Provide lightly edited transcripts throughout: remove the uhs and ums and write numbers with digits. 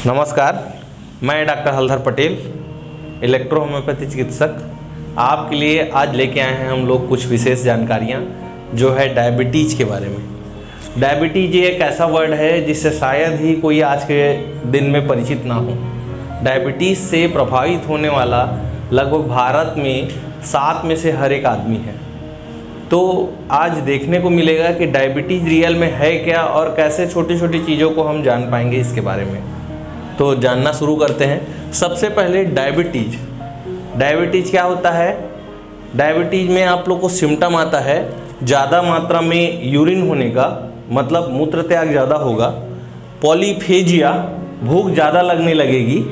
नमस्कार, मैं डॉक्टर हलधर Patel, electro homeopathy चिकित्सक। आपके लिए आज लेके आए हैं हम लोग कुछ विशेष जानकारियाँ जो है डायबिटीज़ के बारे में। डायबिटीज़ ये एक ऐसा वर्ड है जिससे शायद ही कोई आज के दिन में परिचित ना हो। डायबिटीज़ से प्रभावित होने वाला लगभग भारत में 7 में से हर एक आदमी है। तो आज देखने को मिलेगा कि डायबिटीज़ रियल में है क्या और कैसे छोटी छोटी चीज़ों को हम जान पाएंगे इसके बारे में। तो जानना शुरू करते हैं। सबसे पहले डायबिटीज़ क्या होता है। डायबिटीज़ में आप लोग को सिम्टम आता है ज़्यादा मात्रा में यूरिन होने का, मतलब मूत्र त्याग ज़्यादा होगा। पॉलीफेजिया, भूख ज़्यादा लगने लगेगी।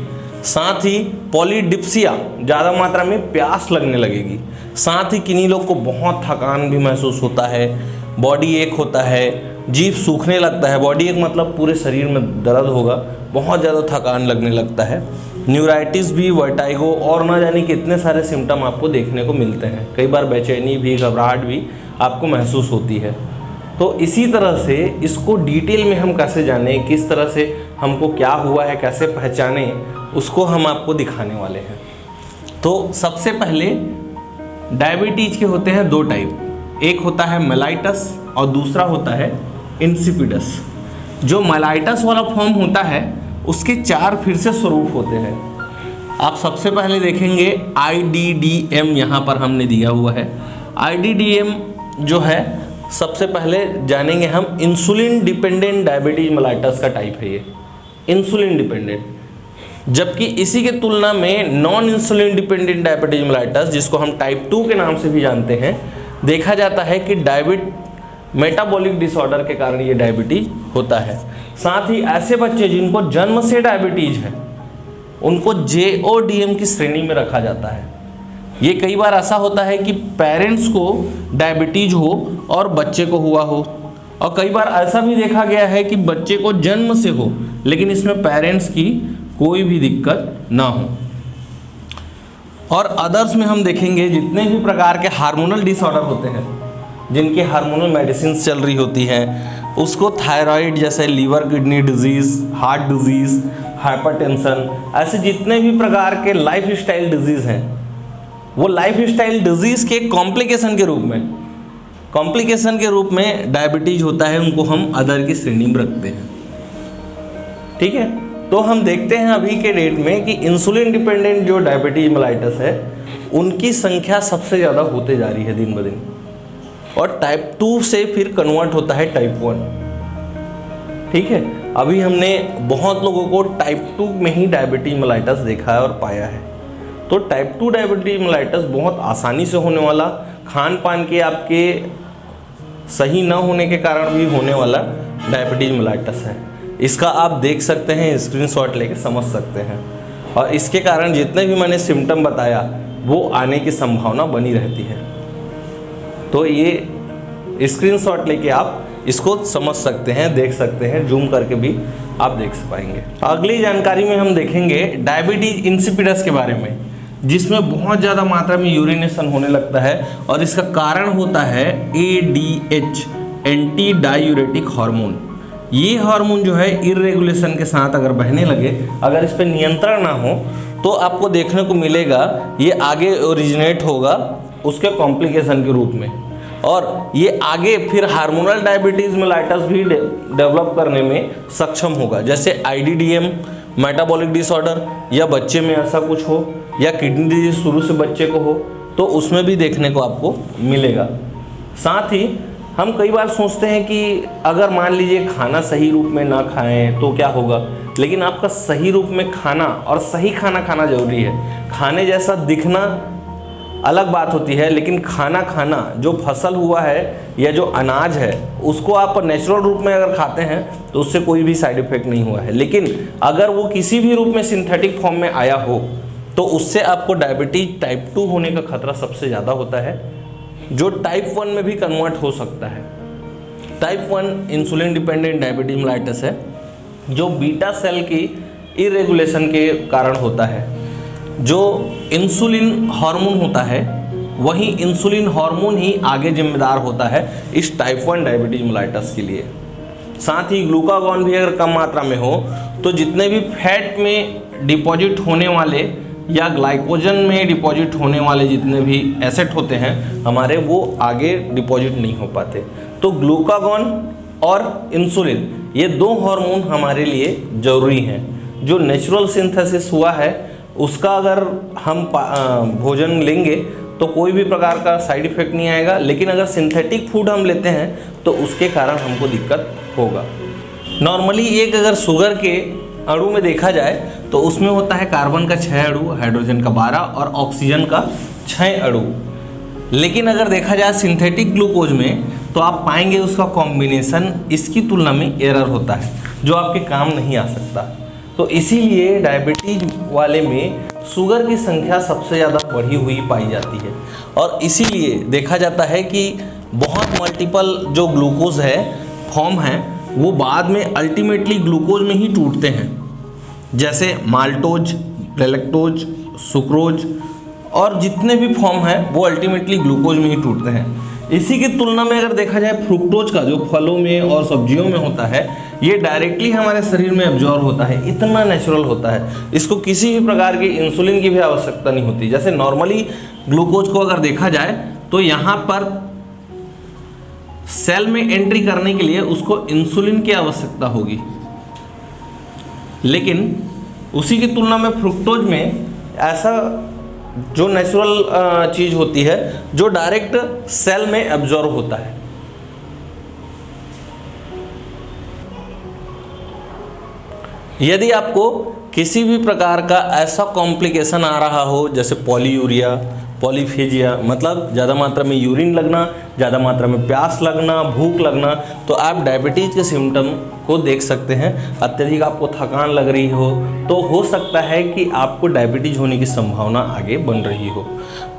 साथ ही पॉलीडिप्सिया, ज़्यादा मात्रा में प्यास लगने लगेगी। साथ ही किन्हीं लोग को बहुत थकान भी महसूस होता है, बॉडी एक होता है, जीभ सूखने लगता है। बॉडी एक मतलब पूरे शरीर में दर्द होगा, बहुत ज़्यादा थकान लगने लगता है। न्यूराइटिस भी, वर्टाइगो और ना जाने कितने सारे सिम्टम आपको देखने को मिलते हैं। कई बार बेचैनी भी, घबराहट भी आपको महसूस होती है। तो इसी तरह से इसको डिटेल में हम कैसे जानें, किस तरह से हमको क्या हुआ है, कैसे पहचानें, उसको हम आपको दिखाने वाले हैं। तो सबसे पहले डायबिटीज़ के होते हैं 2 टाइप। एक होता है मेलाइटस और दूसरा होता है इंसिपिडस। जो मेलाइटस वाला फॉर्म होता है उसके 4 फिर से स्वरूप होते हैं। आप सबसे पहले देखेंगे IDDM, यहाँ पर हमने दिया हुआ है। IDDM जो है सबसे पहले जानेंगे हम, इंसुलिन डिपेंडेंट डायबिटीज मेलाइटस का टाइप है ये, इंसुलिन डिपेंडेंट। जबकि इसी के तुलना में non insulin dependent diabetes mellitus, जिसको हम टाइप 2 के नाम से भी जानते हैं, देखा जाता है कि मेटाबॉलिक डिसऑर्डर के कारण ये डायबिटीज होता है। साथ ही ऐसे बच्चे जिनको जन्म से डायबिटीज है उनको JODM की श्रेणी में रखा जाता है। ये कई बार ऐसा होता है कि पेरेंट्स को डायबिटीज हो और बच्चे को हुआ हो, और कई बार ऐसा भी देखा गया है कि बच्चे को जन्म से हो लेकिन इसमें पेरेंट्स की कोई भी दिक्कत ना हो। और अदर्स में हम देखेंगे जितने भी प्रकार के हार्मोनल डिसऑर्डर होते हैं, जिनकी हार्मोनल मेडिसिन चल रही होती हैं, उसको थायराइड जैसे liver kidney disease, heart disease, hypertension, ऐसे जितने भी प्रकार के लाइफ स्टाइल डिजीज़ हैं, वो लाइफ स्टाइल डिजीज़ के कॉम्प्लिकेशन के रूप में डायबिटीज होता है, उनको हम अदर की श्रेणी में रखते हैं। ठीक है, तो हम देखते हैं अभी के डेट में कि इंसुलिन डिपेंडेंट जो डायबिटीज मेलाइटस है उनकी संख्या सबसे ज़्यादा होते जा रही है दिन ब दिन, और टाइप 2 से फिर कन्वर्ट होता है टाइप 1। ठीक है, अभी हमने बहुत लोगों को टाइप 2 में ही डायबिटीज मेलाइटस देखा है और पाया है। तो टाइप 2 डायबिटीज मेलाइटस बहुत आसानी से होने वाला, खान पान के आपके सही न होने के कारण भी होने वाला डायबिटीज मेलाइटस है। इसका आप देख सकते हैं, स्क्रीनशॉट लेके समझ सकते हैं, और इसके कारण जितने भी मैंने सिम्टम बताया वो आने की संभावना बनी रहती है। तो ये स्क्रीनशॉट लेके आप इसको समझ सकते हैं, देख सकते हैं, जूम करके भी आप देख पाएंगे। अगली जानकारी में हम देखेंगे डायबिटीज इंसिपिडस के बारे में, जिसमें बहुत ज़्यादा मात्रा में यूरिनेशन होने लगता है, और इसका कारण होता है ADH, एंटी डायूरेटिक हार्मोन। ये हार्मोन जो है इरेगुलेशन के साथ अगर बहने लगे, अगर इस पर नियंत्रण ना हो, तो आपको देखने को मिलेगा ये आगे ओरिजिनेट होगा उसके कॉम्प्लिकेशन के रूप में, और ये आगे फिर हार्मोनल डायबिटीज मेलाइटस भी डेवलप करने में सक्षम होगा। जैसे IDDM, मेटाबॉलिक डिसऑर्डर, या बच्चे में ऐसा कुछ हो, या किडनी डिजीज शुरू से बच्चे को हो, तो उसमें भी देखने को आपको मिलेगा। साथ ही हम कई बार सोचते हैं कि अगर मान लीजिए खाना सही रूप में ना खाएं तो क्या होगा, लेकिन आपका सही रूप में खाना और सही खाना खाना जरूरी है। खाने जैसा दिखना अलग बात होती है, लेकिन खाना खाना, जो फसल हुआ है या जो अनाज है उसको आप नेचुरल रूप में अगर खाते हैं तो उससे कोई भी साइड इफेक्ट नहीं हुआ है। लेकिन अगर वो किसी भी रूप में सिंथेटिक फॉर्म में आया हो तो उससे आपको डायबिटीज टाइप 2 होने का खतरा सबसे ज़्यादा होता है, जो टाइप 1 में भी कन्वर्ट हो सकता है। Type 1 insulin dependent diabetes mellitus है, जो बीटा सेल की इरेगुलेशन के कारण होता है। जो इंसुलिन हार्मोन होता है, वही इंसुलिन हार्मोन ही आगे जिम्मेदार होता है इस टाइप 1 डायबिटीज मेलाइटस के लिए। साथ ही ग्लूकागॉन भी अगर कम मात्रा में हो तो जितने भी फैट में डिपॉजिट होने वाले या ग्लाइकोजन में डिपॉजिट होने वाले जितने भी एसेट होते हैं हमारे, वो आगे डिपॉजिट नहीं हो पाते। तो ग्लूकागॉन और इंसुलिन ये दो हार्मोन हमारे लिए ज़रूरी हैं। जो नेचुरल सिंथेसिस हुआ है उसका अगर हम भोजन लेंगे तो कोई भी प्रकार का साइड इफेक्ट नहीं आएगा, लेकिन अगर सिंथेटिक फूड हम लेते हैं तो उसके कारण हमको दिक्कत होगा। नॉर्मली एक अगर शुगर के अणु में देखा जाए तो उसमें होता है कार्बन का 6 अणु, हाइड्रोजन का 12 और ऑक्सीजन का 6 अणु। लेकिन अगर देखा जाए सिंथेटिक ग्लूकोज में तो आप पाएंगे उसका कॉम्बिनेशन इसकी तुलना में एरर होता है, जो आपके काम नहीं आ सकता। तो इसीलिए डायबिटीज वाले में शुगर की संख्या सबसे ज़्यादा बढ़ी हुई पाई जाती है, और इसीलिए देखा जाता है कि बहुत मल्टीपल जो ग्लूकोज है फॉर्म है वो बाद में अल्टीमेटली ग्लूकोज में ही टूटते हैं, जैसे माल्टोज, गैलेक्टोज, सुक्रोज और जितने भी फॉर्म है वो अल्टीमेटली ग्लूकोज में ही टूटते हैं। इसी की तुलना में अगर देखा जाए फ्रुक्टोज का, जो फलों में और सब्जियों में होता है, ये डायरेक्टली हमारे शरीर में एब्जॉर्ब होता है, इतना नेचुरल होता है, इसको किसी भी प्रकार की इंसुलिन की भी आवश्यकता नहीं होती। जैसे नॉर्मली ग्लूकोज को अगर देखा जाए तो यहाँ पर सेल में एंट्री करने के लिए उसको इंसुलिन की आवश्यकता होगी, लेकिन उसी की तुलना में फ्रुक्टोज में ऐसा जो नेचुरल चीज़ होती है जो डायरेक्ट सेल में एब्जॉर्ब होता है। यदि आपको किसी भी प्रकार का ऐसा कॉम्प्लिकेशन आ रहा हो जैसे पॉलीयूरिया, पॉलीफेजिया, मतलब ज़्यादा मात्रा में यूरिन लगना, ज़्यादा मात्रा में प्यास लगना, भूख लगना, तो आप डायबिटीज़ के सिम्टम को देख सकते हैं। अत्यधिक आपको थकान लग रही हो तो हो सकता है कि आपको डायबिटीज़ होने की संभावना आगे बन रही हो।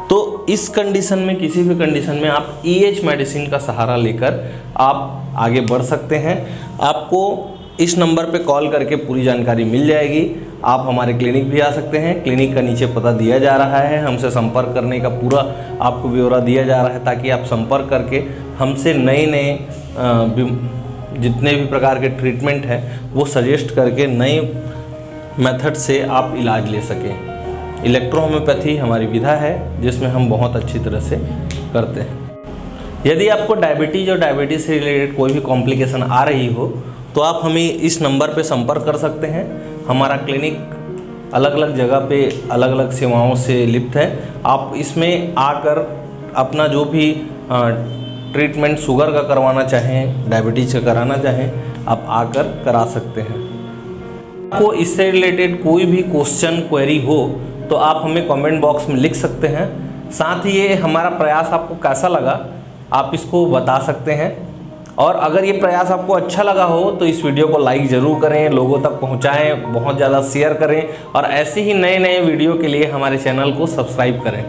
तो इस कंडीशन में, किसी भी कंडीशन में आप EH मेडिसिन का सहारा लेकर आप आगे बढ़ सकते हैं। आपको इस नंबर पे कॉल करके पूरी जानकारी मिल जाएगी। आप हमारे क्लिनिक भी आ सकते हैं, क्लिनिक का नीचे पता दिया जा रहा है, हमसे संपर्क करने का पूरा आपको ब्यौरा दिया जा रहा है, ताकि आप संपर्क करके हमसे नए जितने भी प्रकार के ट्रीटमेंट है वो सजेस्ट करके नए मेथड से आप इलाज ले सकें। इलेक्ट्रोहोम्योपैथी हमारी विधा है जिसमें हम बहुत अच्छी तरह से करते हैं। यदि आपको डायबिटीज़ और डायबिटीज़ से रिलेटेड कोई भी कॉम्प्लिकेशन आ रही हो तो आप हमें इस नंबर पे संपर्क कर सकते हैं। हमारा क्लिनिक अलग अलग जगह पे अलग अलग सेवाओं से लिप्त है। आप इसमें आकर अपना जो भी ट्रीटमेंट शुगर का करवाना चाहें, डायबिटीज़ का कराना चाहें, आप आकर करा सकते हैं। आपको इससे रिलेटेड कोई भी क्वेश्चन, क्वेरी हो तो आप हमें कमेंट बॉक्स में लिख सकते हैं। साथ ही ये हमारा प्रयास आपको कैसा लगा आप इसको बता सकते हैं, और अगर ये प्रयास आपको अच्छा लगा हो तो इस वीडियो को लाइक ज़रूर करें, लोगों तक पहुंचाएं, बहुत ज़्यादा शेयर करें, और ऐसे ही नए नए वीडियो के लिए हमारे चैनल को सब्सक्राइब करें।